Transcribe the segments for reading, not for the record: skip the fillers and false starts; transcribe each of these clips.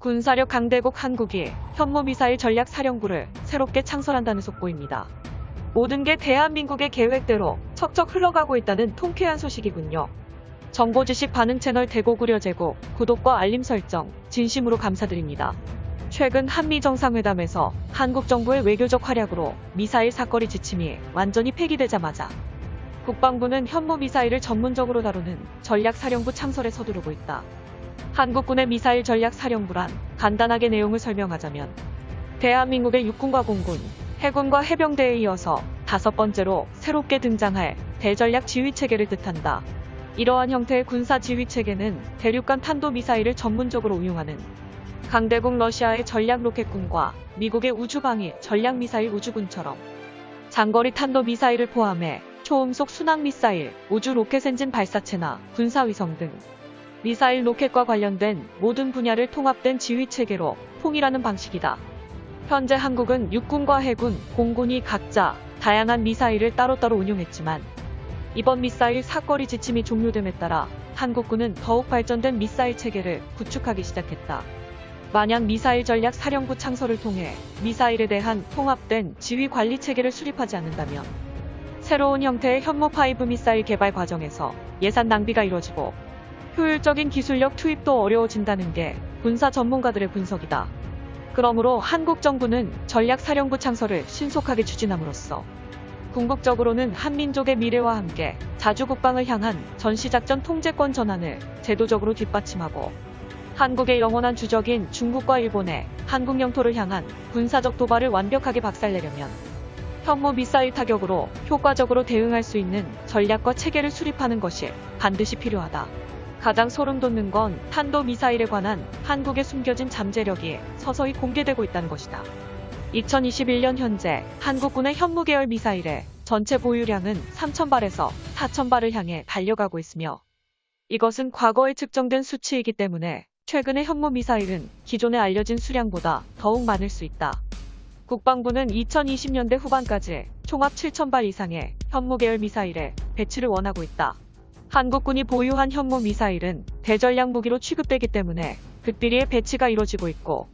군사력 강대국 한국이 현무미사일 전략사령부를 새롭게 창설한다는 속보입니다. 모든 게 대한민국의 계획대로 척척 흘러가고 있다는 통쾌한 소식이군요. 정보지식 반응 채널 대고구려 제공, 구독과 알림 설정 진심으로 감사드립니다. 최근 한미 정상회담에서 한국 정부의 외교적 활약으로 미사일 사거리 지침이 완전히 폐기되자마자 국방부는 현무미사일을 전문적으로 다루는 전략사령부 창설에 서두르고 있다. 한국군의 미사일 전략사령부란 간단하게 내용을 설명하자면 대한민국의 육군과 공군, 해군과 해병대에 이어서 5번째로 새롭게 등장할 대전략 지휘체계를 뜻한다. 이러한 형태의 군사 지휘체계는 대륙간 탄도미사일을 전문적으로 운용하는 강대국 러시아의 전략 로켓군과 미국의 우주방위 전략미사일 우주군처럼 장거리 탄도미사일을 포함해 초음속 순항미사일, 우주 로켓 엔진 발사체나 군사위성 등 미사일 로켓과 관련된 모든 분야를 통합된 지휘체계로 통일하는 방식이다. 현재 한국은 육군과 해군, 공군이 각자 다양한 미사일을 따로따로 운용했지만 이번 미사일 사거리 지침이 종료됨에 따라 한국군은 더욱 발전된 미사일 체계를 구축하기 시작했다. 만약 미사일 전략 사령부 창설을 통해 미사일에 대한 통합된 지휘 관리 체계를 수립하지 않는다면 새로운 형태의 현무5 미사일 개발 과정에서 예산 낭비가 이뤄지고 효율적인 기술력 투입도 어려워진다는 게 군사 전문가들의 분석이다. 그러므로 한국 정부는 전략사령부 창설을 신속하게 추진함으로써 궁극적으로는 한민족의 미래와 함께 자주국방을 향한 전시작전 통제권 전환을 제도적으로 뒷받침하고 한국의 영원한 주적인 중국과 일본의 한국 영토를 향한 군사적 도발을 완벽하게 박살내려면 현무 미사일 타격으로 효과적으로 대응할 수 있는 전략과 체계를 수립하는 것이 반드시 필요하다. 가장 소름 돋는 건 탄도미사일에 관한 한국의 숨겨진 잠재력이 서서히 공개되고 있다는 것이다. 2021년 현재 한국군의 현무 계열 미사일의 전체 보유량은 3,000발에서 4,000발을 향해 달려가고 있으며 이것은 과거에 측정된 수치이기 때문에 최근의 현무 미사일은 기존에 알려진 수량보다 더욱 많을 수 있다. 국방부는 2020년대 후반까지 총합 7,000발 이상의 현무 계열 미사일의 배치를 원하고 있다. 한국군이 보유한 현무 미사일은 대전략 무기로 취급되기 때문에 극비리의 배치가 이뤄지고 있고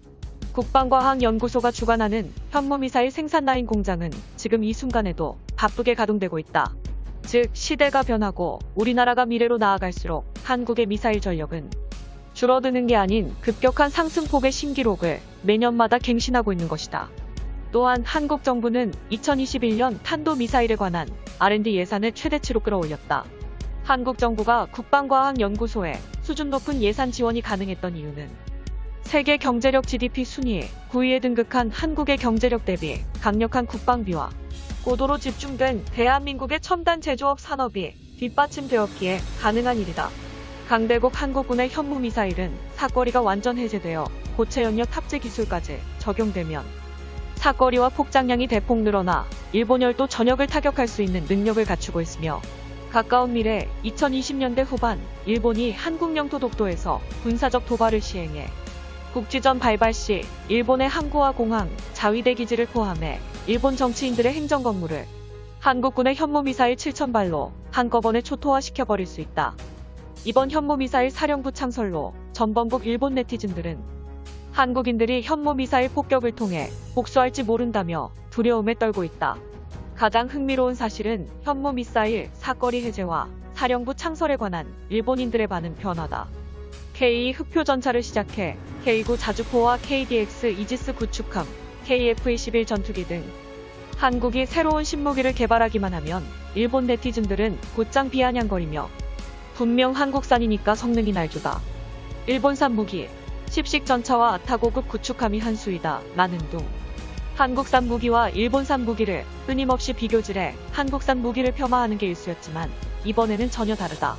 국방과학연구소가 주관하는 현무 미사일 생산 라인 공장은 지금 이 순간에도 바쁘게 가동되고 있다. 즉 시대가 변하고 우리나라가 미래로 나아갈수록 한국의 미사일 전력은 줄어드는 게 아닌 급격한 상승폭의 신기록을 매년마다 갱신하고 있는 것이다. 또한 한국 정부는 2021년 탄도미사일에 관한 R&D 예산을 최대치로 끌어올렸다. 한국 정부가 국방과학연구소에 수준 높은 예산 지원이 가능했던 이유는 세계 경제력 GDP 순위 9위에 등극한 한국의 경제력 대비 강력한 국방비와 고도로 집중된 대한민국의 첨단 제조업 산업이 뒷받침되었기에 가능한 일이다. 강대국 한국군의 현무 미사일은 사거리가 완전 해제되어 고체 연료 탑재 기술까지 적용되면 사거리와 폭장량이 대폭 늘어나 일본열도 전역을 타격할 수 있는 능력을 갖추고 있으며 가까운 미래 2020년대 후반 일본이 한국 영토 독도에서 군사적 도발을 시행해 국지전 발발 시 일본의 항구와 공항, 자위대 기지를 포함해 일본 정치인들의 행정 건물을 한국군의 현무미사일 7,000발로 한꺼번에 초토화시켜버릴 수 있다. 이번 현무미사일 사령부 창설로 전범국 일본 네티즌들은 한국인들이 현무미사일 폭격을 통해 복수할지 모른다며 두려움에 떨고 있다. 가장 흥미로운 사실은 현무미사일 사거리 해제와 사령부 창설에 관한 일본인들의 반응 변화다. K2 흑표 전차를 시작해 K9 자주포와 KDX 이지스 구축함, KF-21 전투기 등 한국이 새로운 신무기를 개발하기만 하면 일본 네티즌들은 곧장 비아냥거리며 분명 한국산이니까 성능이 날조다. 일본산 무기, 십식 전차와 아타고급 구축함이 한 수이다. 라는 둥. 한국산 무기와 일본산 무기를 끊임없이 비교질해 한국산 무기를 폄하하는 게 일쑤였지만 이번에는 전혀 다르다.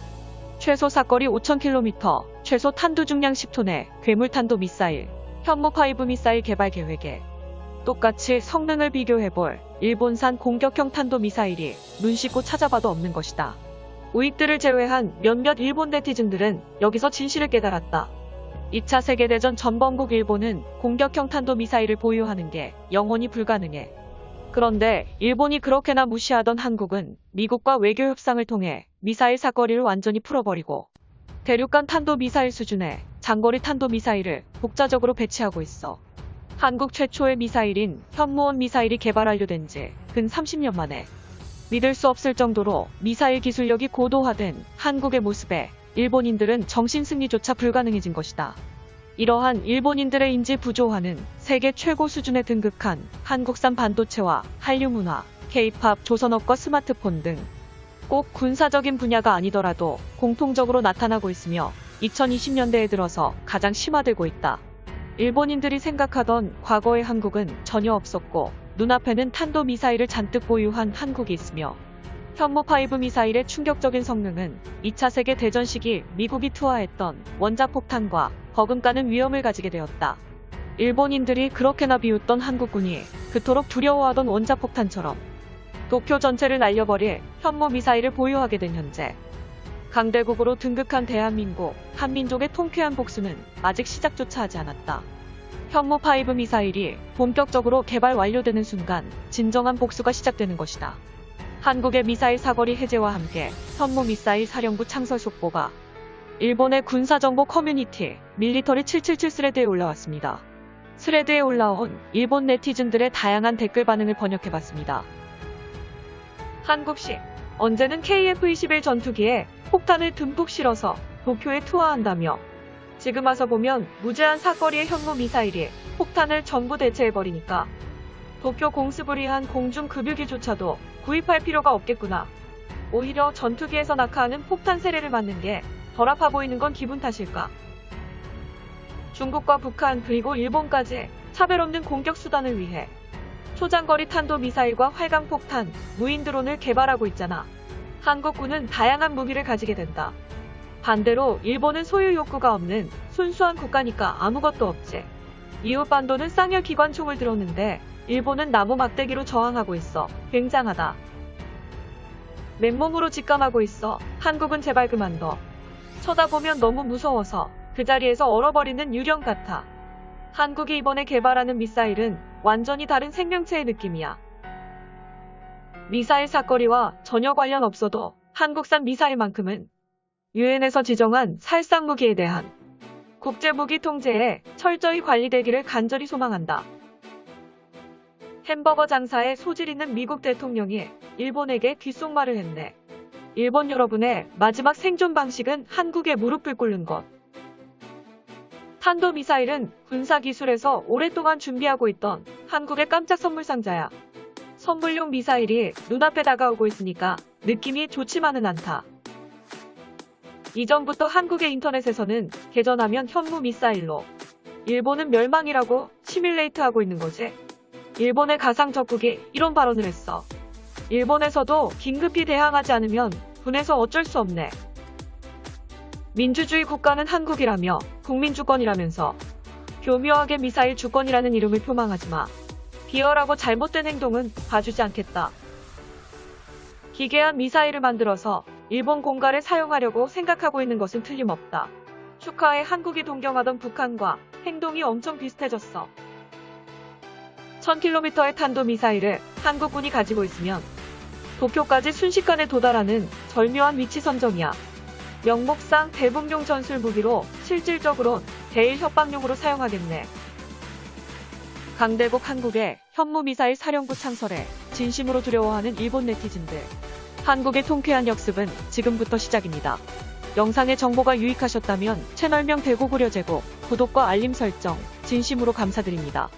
최소 사거리 5,000km, 최소 탄두 중량 10톤의 괴물탄도 미사일, 현무5 미사일 개발 계획에 똑같이 성능을 비교해볼 일본산 공격형 탄도 미사일이 눈 씻고 찾아봐도 없는 것이다. 우익들을 제외한 몇몇 일본 네티즌들은 여기서 진실을 깨달았다. 2차 세계대전 전범국 일본은 공격형 탄도미사일을 보유하는 게 영원히 불가능해. 그런데 일본이 그렇게나 무시하던 한국은 미국과 외교 협상을 통해 미사일 사거리를 완전히 풀어버리고 대륙간 탄도미사일 수준의 장거리 탄도미사일을 독자적으로 배치하고 있어 한국 최초의 미사일인 현무원 미사일이 개발 완료된 지 근 30년 만에 믿을 수 없을 정도로 미사일 기술력이 고도화된 한국의 모습에 일본인들은 정신승리조차 불가능해진 것이다. 이러한 일본인들의 인지 부조화는 세계 최고 수준에 등극한 한국산 반도체와 한류 문화, K-팝, 조선업과 스마트폰 등 꼭 군사적인 분야가 아니더라도 공통적으로 나타나고 있으며 2020년대에 들어서 가장 심화되고 있다. 일본인들이 생각하던 과거의 한국은 전혀 없었고 눈앞에는 탄도미사일을 잔뜩 보유한 한국이 있으며 현무5 미사일의 충격적인 성능은 2차 세계대전 시기 미국이 투하했던 원자폭탄과 버금가는 위험을 가지게 되었다. 일본인들이 그렇게나 비웃던 한국군이 그토록 두려워하던 원자폭탄처럼 도쿄 전체를 날려버릴 현무 미사일을 보유하게 된 현재 강대국으로 등극한 대한민국, 한민족의 통쾌한 복수는 아직 시작조차 하지 않았다. 현무5 미사일이 본격적으로 개발 완료되는 순간 진정한 복수가 시작되는 것이다. 한국의 미사일 사거리 해제와 함께 현무 미사일 사령부 창설 속보가 일본의 군사정보 커뮤니티 밀리터리 777 스레드에 올라왔습니다. 스레드에 올라온 일본 네티즌들의 다양한 댓글 반응을 번역해봤습니다. 한국식 언제는 KF-21 전투기에 폭탄을 듬뿍 실어서 도쿄에 투하한다며 지금 와서 보면 무제한 사거리의 현무 미사일이 폭탄을 전부 대체해버리니까 도쿄 공습을 위한 공중급유기조차도 구입할 필요가 없겠구나. 오히려 전투기에서 낙하하는 폭탄 세례를 맞는 게 덜 아파 보이는 건 기분 탓일까? 중국과 북한 그리고 일본까지 차별 없는 공격 수단을 위해 초장거리 탄도미사일과 활강폭탄, 무인드론을 개발하고 있잖아. 한국군은 다양한 무기를 가지게 된다. 반대로 일본은 소유 욕구가 없는 순수한 국가니까 아무것도 없지. 이웃 반도는 쌍열 기관총을 들었는데 일본은 나무 막대기로 저항하고 있어. 굉장하다. 맨몸으로 직감하고 있어. 한국은 제발 그만둬. 쳐다보면 너무 무서워서 그 자리에서 얼어버리는 유령 같아. 한국이 이번에 개발하는 미사일은 완전히 다른 생명체의 느낌이야. 미사일 사거리와 전혀 관련 없어도 한국산 미사일만큼은 유엔에서 지정한 살상 무기에 대한 국제무기 통제에 철저히 관리되기를 간절히 소망한다. 햄버거 장사에 소질 있는 미국 대통령이 일본에게 귓속말을 했네. 일본 여러분의 마지막 생존 방식은 한국에 무릎을 꿇는 것. 탄도미사일은 군사기술에서 오랫동안 준비하고 있던 한국의 깜짝 선물 상자야. 선물용 미사일이 눈앞에 다가오고 있으니까 느낌이 좋지만은 않다. 이전부터 한국의 인터넷에서는 개전하면 현무 미사일로 일본은 멸망이라고 시뮬레이트하고 있는 거지. 일본의 가상 적국이 이런 발언을 했어. 일본에서도 긴급히 대항하지 않으면 분해서 어쩔 수 없네. 민주주의 국가는 한국이라며 국민주권이라면서 교묘하게 미사일 주권이라는 이름을 표방하지 마. 비열하고 잘못된 행동은 봐주지 않겠다. 기괴한 미사일을 만들어서 일본 공갈에 사용하려고 생각하고 있는 것은 틀림없다. 축하해. 한국이 동경하던 북한과 행동이 엄청 비슷해졌어. 1000km의 탄도미사일을 한국군이 가지고 있으면 도쿄까지 순식간에 도달하는 절묘한 위치 선정이야. 명목상 대북용 전술 무기로 실질적으론 대일 협박용으로 사용하겠네. 강대국 한국의 현무 미사일 사령부 창설에 진심으로 두려워하는 일본 네티즌들. 한국의 통쾌한 역습은 지금부터 시작입니다. 영상의 정보가 유익하셨다면 채널명 대고구려 제공, 구독과 알림 설정 진심으로 감사드립니다.